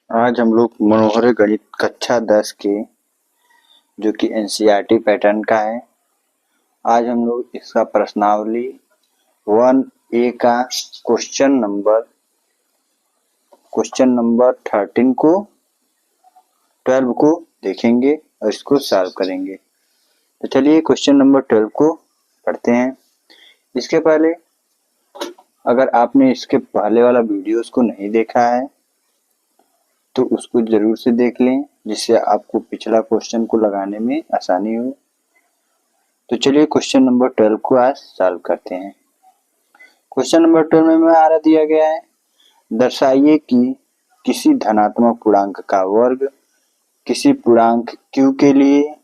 आज हम लोग मनोहर गणित कक्षा 10 के जो कि एनसीईआरटी पैटर्न का है। आज हम लोग इसका प्रश्नावली 1A का क्वेश्चन नंबर 13 को 12 को देखेंगे और इसको सॉल्व करेंगे। तो चलिए क्वेश्चन नंबर 12 को पढ़ते हैं। इसके पहले अगर आपने इसके पहले वाला वीडियोस को नहीं देखा है तो उसको जरूर से देख लें, जिससे आपको पिछला क्वेश्चन को लगाने में आसानी हो। तो चलिए क्वेश्चन नंबर 12 को आज सॉल्व करते हैं। क्वेश्चन नंबर 12 में हमारा दिया गया है, दर्शाइए कि किसी धनात्मक पूर्णांक का वर्ग किसी पूर्णांक q के लिए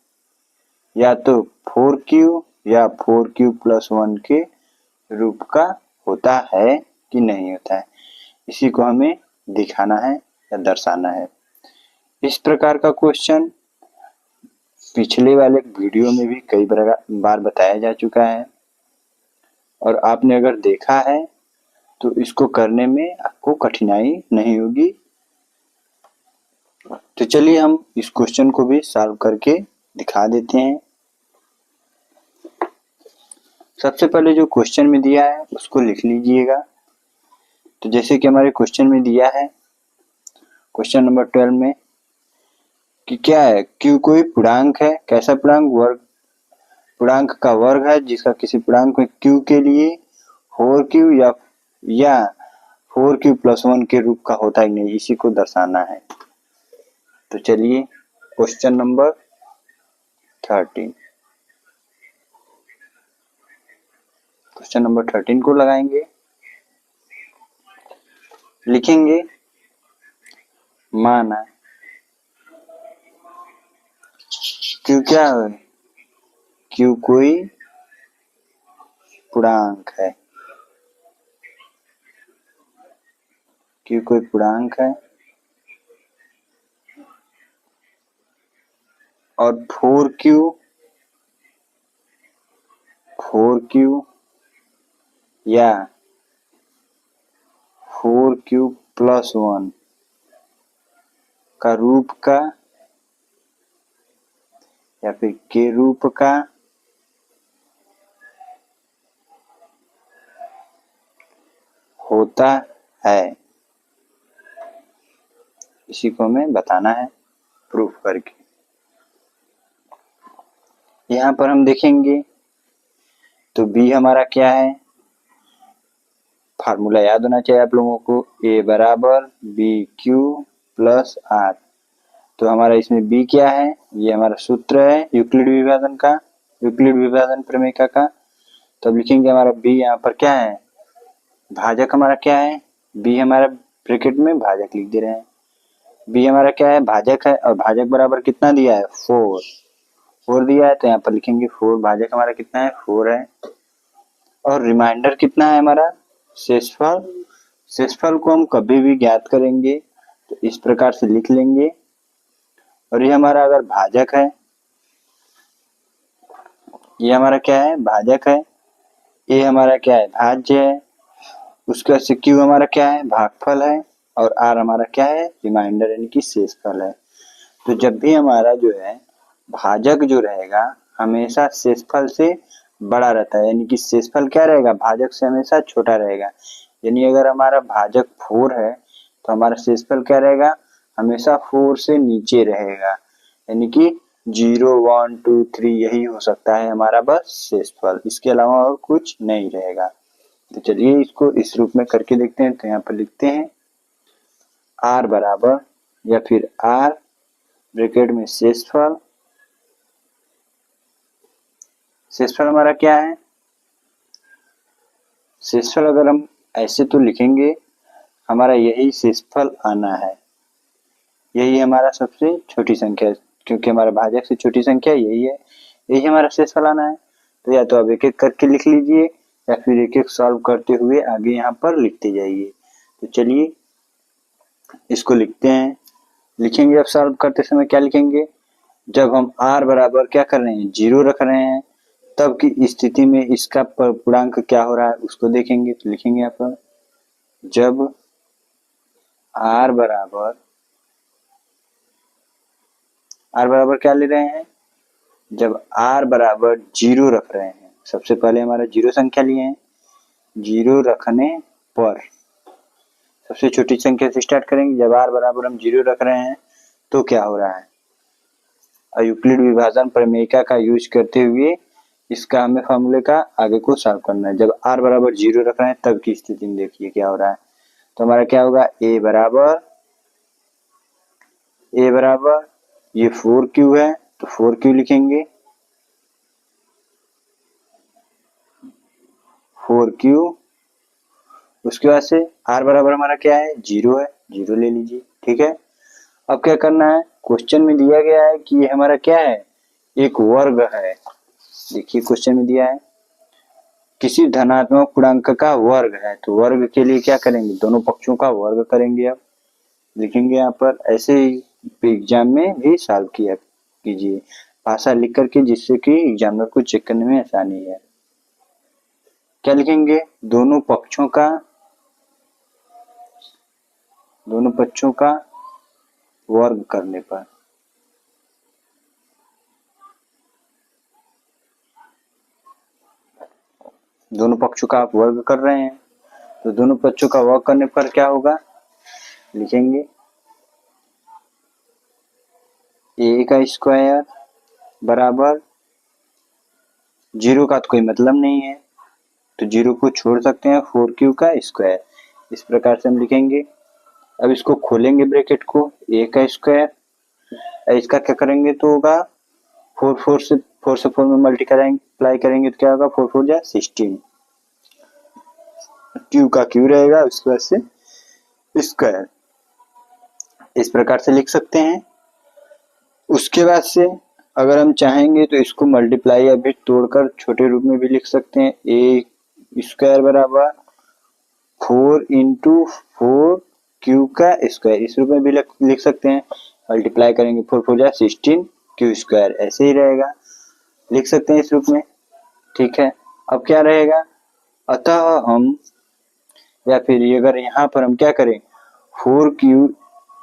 या तो 4q या 4q + 1 के रूप का होता है कि नहीं होता है। इसी को हमें दिखाना है या दर्शाना है। इस प्रकार का क्वेश्चन पिछले वाले वीडियो में भी कई बार बताया जा चुका है और आपने अगर देखा है तो इसको करने में आपको कठिनाई नहीं होगी। तो चलिए हम इस क्वेश्चन को भी सॉल्व करके दिखा देते हैं। सबसे पहले जो क्वेश्चन में दिया है उसको लिख लीजिएगा। तो जैसे कि हमारे क्वेश्चन में दिया है, क्वेश्चन नंबर 12 में कि क्या है, q कोई पूर्णांक है। कैसा पूर्णांक? वर्ग। पूर्णांक का वर्ग है जिसका किसी पूर्णांक में q के लिए 4q या 4q + 1 के रूप का होता है नहीं, इसी को दर्शाना है। तो चलिए क्वेश्चन नंबर 13 को लगाएंगे, लिखेंगे माना q क्या है, q कोई पूर्णांक है, q कोई पूर्णांक है और 4q या 4q + 1 का रूप का या फिर के रूप का होता है। इसी को हमें बताना है प्रूफ करके। यहाँ पर हम देखेंगे तो b हमारा क्या है, फार्मूला याद होना चाहिए आप लोगों को, a = bq + r। तो हमारा इसमें b क्या है, ये हमारा सूत्र है यूक्लिड विभाजन प्रमेय का। तो अब लिखेंगे हमारा b यहाँ पर क्या है, भाजक हमारा क्या है, b हमारा ब्रैकेट में भाजक लिख दे रहे हैं। b हमारा क्या है, भाजक है, और भाजक बराबर कितना दिया है, 4 दिया है। तो यहाँ पर लिखेंगे 4, भाजक हमारा कितना है, 4 है। और रिमाइंडर कितना है हमारा, शेषफल को हम कभी भी ज्ञात करेंगे तो इस प्रकार से लिख लेंगे। और ये हमारा अगर भाजक है, ये हमारा क्या है, भाजक है, ये हमारा क्या है, भाज्य है, उसके से q हमारा क्या है, भागफल है, और r हमारा क्या है, रिमाइंडर यानी कि शेषफल है। तो जब भी हमारा जो है भाजक जो रहेगा हमेशा शेषफल से बड़ा रहता है, यानी कि शेषफल क्या रहेगा, भाजक से हमेशा छोटा रहेगा। यानी अगर हमारा भाजक 4 है तो हमारा शेषफल क्या रहेगा, हमेशा 4 से नीचे रहेगा, यानी कि 0, 1, 2, 3 यही हो सकता है हमारा बस शेषफल, इसके अलावा और कुछ नहीं रहेगा। तो चलिए इसको इस रूप में करके देखते हैं। तो यहाँ पर लिखते हैं r बराबर या फिर r ब्रैकेट में शेषफल हमारा क्या है, शेषफल अगर हम ऐसे तो लिखेंगे हमारा यही शेषफल आना है, यही हमारा सबसे छोटी संख्या है, क्योंकि हमारा भाजक से छोटी संख्या यही है, यही हमारा शेषफल आना है। तो या तो आप एक एक करके लिख लीजिए या फिर एक एक सॉल्व करते हुए आगे यहाँ पर लिखते जाइए। तो चलिए इसको लिखते हैं, लिखेंगे। अब सॉल्व करते समय क्या लिखेंगे, जब हम r बराबर क्या कर रहे हैं, 0 रख रहे हैं, तब की स्थिति में इसका पूर्णांक क्या हो रहा है उसको देखेंगे। तो लिखेंगे यहाँ पर जब r बराबर आर बराबर क्या ले रहे हैं, जब आर बराबर 0 रख रहे हैं, सबसे पहले हमारा 0 संख्या लिए हैं, 0 रखने पर सबसे छोटी संख्या से स्टार्ट करेंगे। जब आर बराबर हम 0 रख रहे हैं तो क्या हो रहा है, यूक्लिड विभाजन प्रमेयिका का यूज करते हुए इसका हमें फॉर्मूले का आगे को सॉल्व करना है। जब आर बराबर 0 रख रहे हैं तब की स्थिति में देखिए क्या हो रहा है। तो हमारा क्या होगा, ए बराबर ये 4q है तो 4q लिखेंगे, 4q। उसके बाद से आर बराबर हमारा क्या है, 0 है, 0 ले लीजिए, ठीक है। अब क्या करना है, क्वेश्चन में दिया गया है कि ये हमारा क्या है, एक वर्ग है। देखिए क्वेश्चन में दिया है किसी धनात्मक पूर्णांक का वर्ग है, तो वर्ग के लिए क्या करेंगे, दोनों पक्षों का वर्ग करेंगे। अब लिखेंगे यहाँ पर, ऐसे ही एग्जाम में भी सॉल्व किया कीजिए भाषा लिख करके, जिससे कि एग्जामिनर को चेक करने में आसानी है। क्या लिखेंगे, दोनों पक्षों का वर्ग करने पर, दोनों पक्षों का आप वर्ग कर रहे हैं तो दोनों पक्षों का वर्ग करने पर क्या होगा, लिखेंगे ए का स्क्वायर बराबर 0 का तो कोई मतलब नहीं है तो 0 को छोड़ सकते हैं, 4q का स्क्वायर, इस प्रकार से हम लिखेंगे। अब इसको खोलेंगे ब्रैकेट को, ए का स्क्वायर, इसका क्या करेंगे तो होगा 4 से 4 में मल्टीप्लाई करेंगे तो क्या होगा, 4 4 जा 16, q का q रहेगा, उसके बाद से स्क्वायर, इस प्रकार से लिख सकते हैं। उसके बाद से अगर हम चाहेंगे तो इसको मल्टीप्लाई या फिर तोड़कर छोटे रूप में भी लिख सकते हैं, ए स्क्वायर बराबर 4 इंटू 4q का स्क्वायर, इस रूप में भी लिख सकते हैं। मल्टीप्लाई करेंगे 4 4 जा 16 q स्क्वायर, ऐसे ही रहेगा, लिख सकते हैं इस रूप में, ठीक है। अब क्या रहेगा, अतः हम, या फिर अगर यहाँ पर हम क्या करें, 4q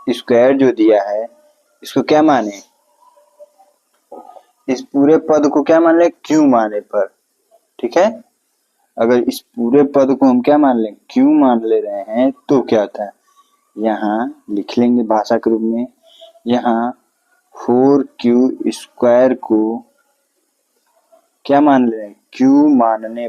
स्क्वायर जो दिया है इसको क्या माने, इस पूरे पद को क्या मान ले, q माने पर, ठीक है। अगर इस पूरे पद को हम क्या मान लें, q मान ले रहे हैं तो क्या होता है, यहाँ लिख लेंगे भाषा के रूप में, यहाँ 4q स्क्वायर को क्या मान ले रहे हैं, q मानने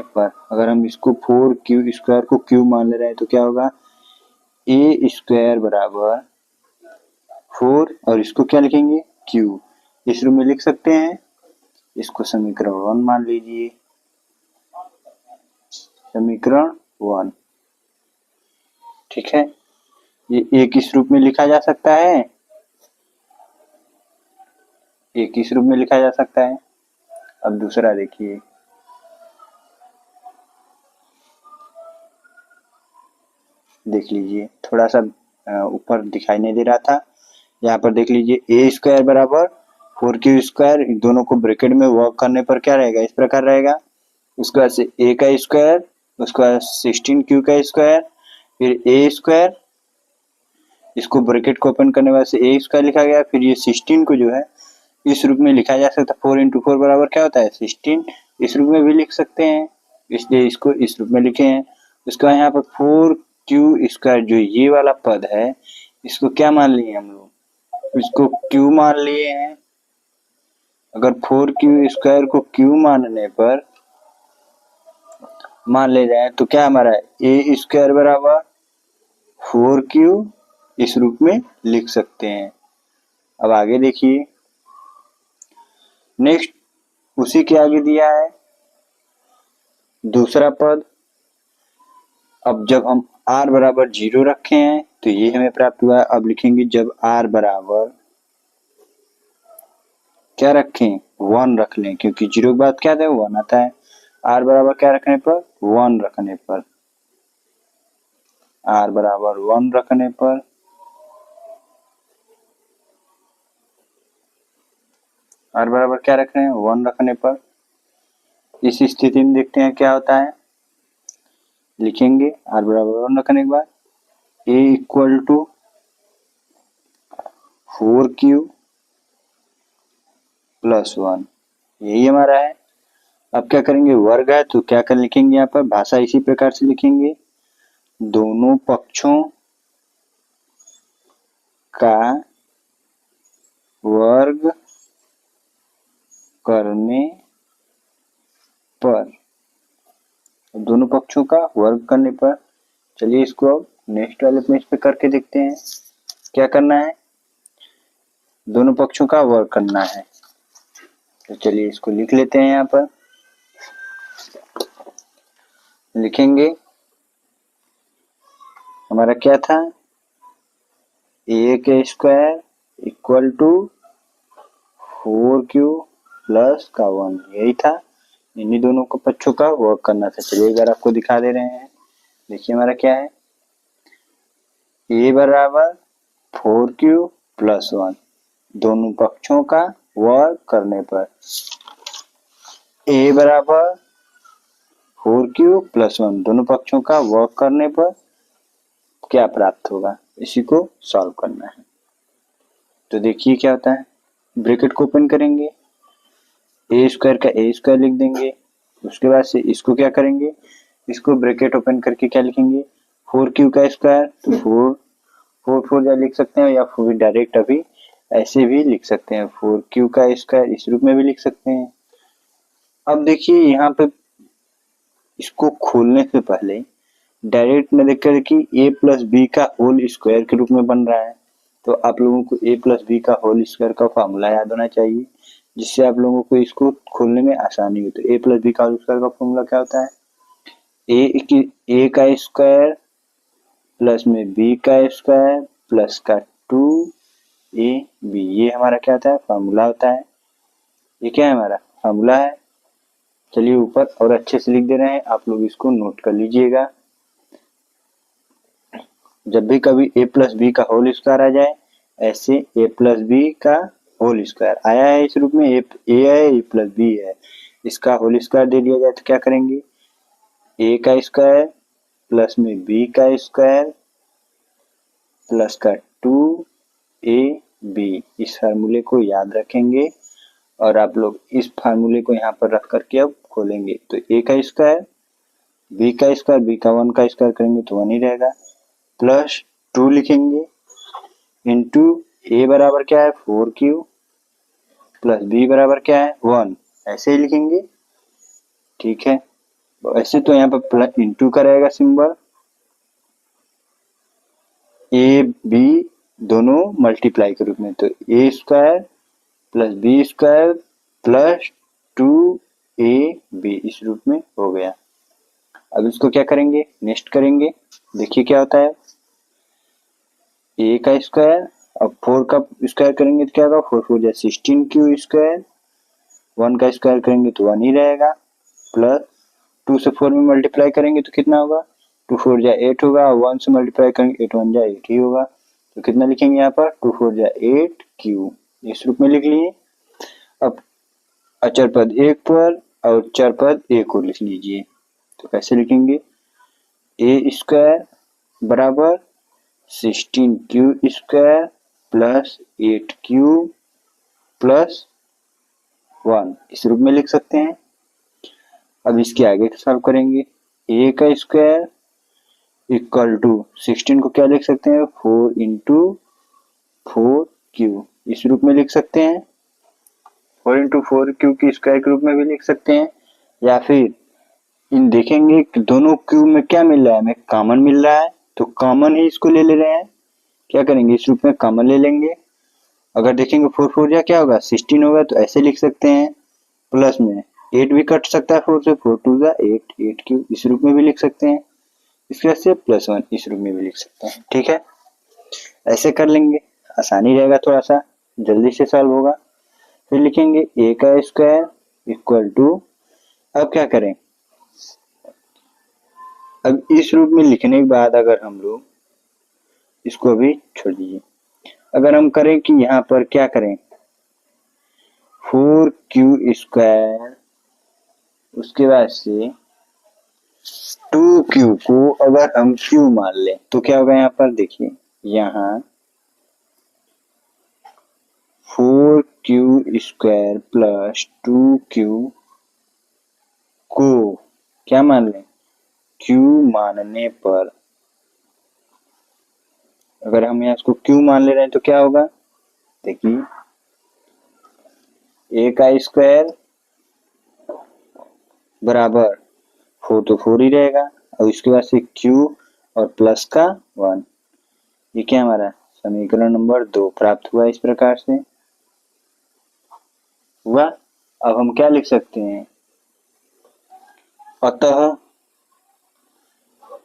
पर अगर हम इसको 4q स्क्वायर को q मान ले रहे हैं तो क्या होगा, ए स्क्वायर बराबर 4 और इसको क्या लिखेंगे, q, इस रूप में लिख सकते हैं। इसको समीकरण 1 मान लीजिए, समीकरण 1, ठीक है। ये एक इस रूप में लिखा जा सकता है, एक इस रूप में लिखा जा सकता है। अब दूसरा देखिए, देख लीजिए, थोड़ा सा ऊपर दिखाई नहीं दे रहा था, यहाँ पर देख लीजिए, ए स्क्वायर बराबर 4q स्क्वायर, दोनों को ब्रैकेट में वर्क करने पर क्या रहेगा, इस प्रकार रहेगा। उसके बाद से ए का स्क्वायर, उसके बाद 16q का स्क्वायर, फिर ए स्क्वायर, इसको ब्रैकेट को ओपन करने बाद से ए स्क्वायर लिखा गया, फिर ये 16 को जो है इस रूप में लिखा जा सकता है, 4 इंटू 4 बराबर क्या होता है 16, इस रूप में भी लिख सकते हैं, इसलिए इसको इस रूप में लिखे हैं। उसके बाद यहाँ पर 4q स्क्वायर जो ये वाला पद है इसको क्या मान लिए हम लोग, इसको q मान लिए हैं। अगर 4q स्क्वायर को q मानने पर मान ले जाए तो क्या हमारा ए स्क्वायर बराबर 4q इस रूप में लिख सकते हैं। अब आगे देखिए, नेक्स्ट उसी के आगे दिया है दूसरा पद। अब जब हम r बराबर 0 रखे हैं तो ये हमें प्राप्त हुआ है। अब लिखेंगे जब r बराबर क्या रखें, 1 रख लें, क्योंकि 0 के बाद क्या था 1 आता है। r बराबर क्या रखने पर, 1 रखने पर, r बराबर 1 रखने पर, r बराबर क्या रख रहे हैं 1 रखने पर, इस स्थिति में देखते हैं क्या होता है। लिखेंगे r बराबर 1 रखने के बाद a equal to 4q plus 1, यही हमारा है। अब क्या करेंगे, वर्ग है तो क्या कर लिखेंगे, यहाँ पर भाषा इसी प्रकार से लिखेंगे, दोनों पक्षों का वर्ग करने पर, दोनों पक्षों का वर्ग करने पर। चलिए इसको अब नेक्स्ट वाले पेज पे करके देखते हैं। क्या करना है, दोनों पक्षों का वर्ग करना है। तो चलिए इसको लिख लेते हैं। यहाँ पर लिखेंगे, हमारा क्या था, a के square equal to 4q plus का 1, यही था। इन्हीं दोनों को पक्षों का वर्ग करना था। चलिए एक बार आपको दिखा दे रहे हैं। देखिए हमारा क्या है, a बराबर 4q प्लस 1, दोनों पक्षों का वर्ग करने पर a बराबर 4q प्लस 1, दोनों पक्षों का वर्ग करने पर क्या प्राप्त होगा, इसी को सॉल्व करना है। तो देखिए क्या होता है, ब्रैकेट को ओपन करेंगे, ए स्क्वायर का ए स्क्वायर लिख देंगे। उसके बाद से इसको क्या करेंगे, इसको ब्रैकेट ओपन करके क्या लिखेंगे, 4q का स्क्वायर, तो 4 या लिख सकते हैं या फिर डायरेक्ट अभी ऐसे भी लिख सकते हैं, 4q का स्क्वायर इस रूप में भी लिख सकते हैं। अब देखिए यहाँ पे इसको खोलने से पहले डायरेक्ट न देखकर कि a प्लस बी का होल स्क्वायर के रूप में बन रहा है, तो आप लोगों को a प्लस बी का होल स्क्वायर का फॉर्मूला याद होना चाहिए, जिससे आप लोगों को इसको खोलने में आसानी हो। तो a प्लस बी का होल स्क्वायर का फॉर्मूला क्या होता है, a का स्क्वायर प्लस में b का स्क्वायर प्लस का 2ab, ये हमारा क्या होता है, फॉर्मूला होता है। ये क्या है, हमारा फॉर्मूला है। चलिए ऊपर और अच्छे से लिख दे रहे हैं, आप लोग इसको नोट कर लीजिएगा। जब भी कभी a प्लस बी का होल स्क्वायर आ जाए, ऐसे a प्लस बी का होल स्क्वायर आया है इस रूप में, a है a प्लस बी है, इसका होल स्क्वायर दे दिया जाए तो क्या करेंगे, a का स्क्वायर प्लस में b का स्क्वायर प्लस का 2ab, इस फार्मूले को याद रखेंगे और आप लोग इस फार्मूले को यहाँ पर रख करके अब खोलेंगे। तो a का स्क्वायर b का स्क्वायर, b का 1 का स्क्वायर करेंगे तो 1 ही रहेगा, प्लस 2 लिखेंगे इंटू a बराबर क्या है 4q प्लस b बराबर क्या है 1, ऐसे ही लिखेंगे। ठीक है, ऐसे तो यहाँ पर प्लस इंटू का रहेगा सिंबल, a b दोनों मल्टीप्लाई के रूप में, तो a square plus b square plus 2ab इस रूप में हो गया। अब इसको क्या करेंगे, नेक्स्ट करेंगे। देखिए क्या होता है, a का स्क्वायर, अब 4 का स्क्वायर करेंगे तो क्या होगा, 4 4 16q स्क्वायर, 1 का स्क्वायर करेंगे तो 1 ही रहेगा, प्लस 2 से 4 में मल्टीप्लाई करेंगे तो कितना होगा, 2 4 8 होगा, 1 से मल्टीप्लाई करेंगे 8 1 8 ही होगा, तो कितना लिखेंगे यहाँ पर 2 4 8q, इस रूप में लिख लिए। अब अचर पद एक पर और चर पद एक को लिख लीजिए, तो कैसे लिखेंगे, a स्क्वायर बराबर 16q square plus 8q plus 1, इस रूप में लिख सकते हैं। अब इसके आगे सॉल्व करेंगे, a का स्क्वायर इक्वल टू 16 को क्या लिख सकते हैं, 4 इंटू 4q, इस रूप में लिख सकते हैं, 4 इंटू 4q की स्क्वायर के रूप में भी लिख सकते हैं, या फिर इन देखेंगे कि दोनों क्यू में क्या मिल रहा है, हमें कॉमन मिल रहा है, तो कॉमन ही इसको ले रहे हैं, क्या करेंगे इस रूप में कॉमन ले लेंगे। अगर देखेंगे 4 4 क्या होगा 16 होगा, तो ऐसे लिख सकते हैं, प्लस में 8 भी कट सकता है 4 से, 4 2 8 8q इस रूप में भी लिख सकते हैं, इसके बाद से प्लस 1 इस रूप में भी लिख सकते हैं। ठीक है, ऐसे कर लेंगे, आसानी रहेगा, थोड़ा सा जल्दी से सॉल्व होगा। फिर लिखेंगे a का स्क्वायर इक्वल टू, अब क्या करें, अब इस रूप में लिखने के बाद अगर हम लोग इसको अभी छोड़ दीजिए, अगर हम करें कि यहाँ पर क्या करें 4q स्क्वायर, उसके बाद से 2q को अगर हम q मान लें तो क्या होगा, यहाँ पर देखिए यहाँ 4q² प्लस 2q को क्या मान लें, q मानने पर, अगर हम यहाँ इसको q मान ले रहे हैं तो क्या होगा, देखिए a का स्क्वायर बराबर 4 तो 4 ही रहेगा और इसके बाद से q और प्लस का 1, ये क्या हमारा समीकरण नंबर 2 प्राप्त हुआ। इस प्रकार से हुआ। अब हम क्या लिख सकते हैं, अतः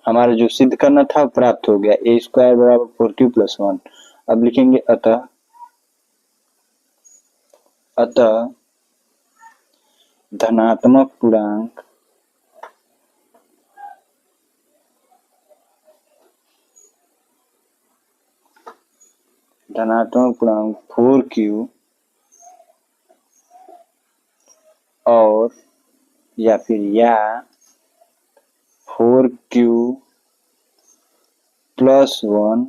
हमारा जो सिद्ध करना था प्राप्त हो गया, a² बराबर 4q प्लस 1। अब लिखेंगे अतः धनात्मक पूर्णांक धनात्मक पूर्णांक 4q और या फिर 4q प्लस 1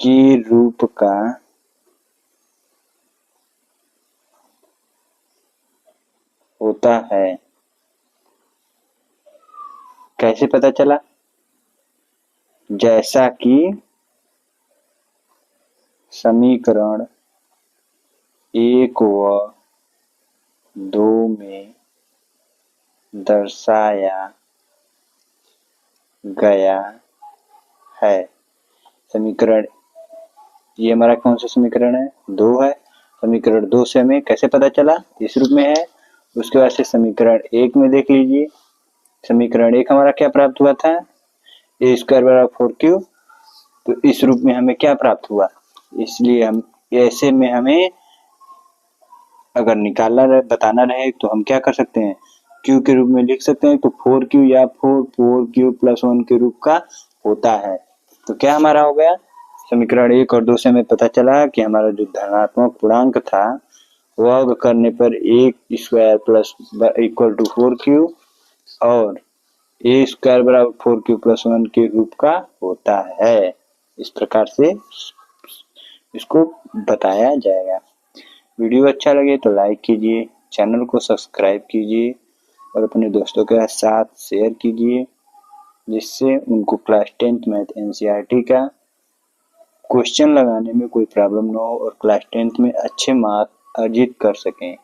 के रूप का होता है। कैसे पता चला, जैसा कि समीकरण 1 व 2 में दर्शाया गया है। समीकरण ये हमारा कौन सा समीकरण है, 2 है। समीकरण 2 से हमें कैसे पता चला, इस रूप में है। उसके बाद से समीकरण 1 में देख लीजिए, समीकरण 1 हमारा क्या प्राप्त हुआ था, a² बराबर 4q, तो इस रूप में हमें क्या प्राप्त हुआ। इसलिए हम ऐसे में हमें अगर निकालना रहे, बताना रहे, तो हम क्या कर सकते हैं, q के रूप में लिख सकते हैं। तो 4q या 4q प्लस 1 के रूप का होता है। तो क्या हमारा हो गया, समीकरण 1 और 2 से हमें पता चला कि हमारा जो धनात्मक पूर्णांक था वर्ग करने पर a² plus equal to 4q और a² बराबर 4q प्लस 1 के रूप का होता है। इस प्रकार से इसको बताया जाएगा। वीडियो अच्छा लगे तो लाइक कीजिए, चैनल को सब्सक्राइब कीजिए और अपने दोस्तों के साथ शेयर कीजिए, जिससे उनको क्लास 10th मैथ एनसीईआरटी का क्वेश्चन लगाने में कोई प्रॉब्लम ना हो और क्लास 10th में अच्छे मार्क अर्जित कर सकें।